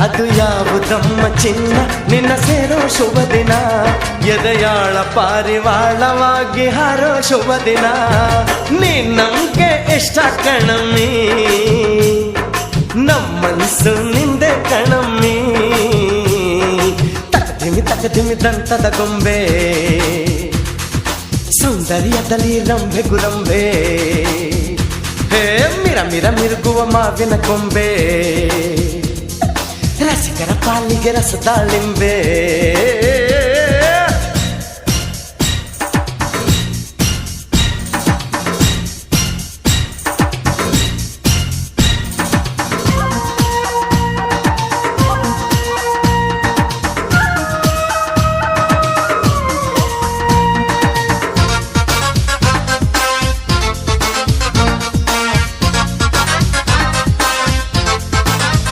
ಅದು ಯಾವುದಮ್ಮ ಚಿನ್ನ ನಿನ್ನ ಸೇರೋ ಶುಭ ದಿನ ಎದೆಯಾಳ ಪಾರಿವಾಳವಾಗಿ ಹಾರೋ ಶುಭ ದಿನ ನೀನ್ ನಮ್ಗೆ ಇಷ್ಟ ಕಣಮ್ಮಿ ನಮ್ಮನ್ಸು ನಿಂದೆ ಕಣಮ್ಮಿ ತಕದಿಮಿ ದಂತದ ಗೊಂಬೆ ಸೌಂದರ್ಯದಲ್ಲಿ ರಂಬೆ ಗುರಂಬೆ ಹೇ ಮಿರ ಮಿರ ಮಿರುಗುವ ಮಾವಿನ ಕೊಂಬೆ ರಸಿಕರ ಪಾಲಿಗೆ ರಸದಾಳಿಂಬೆ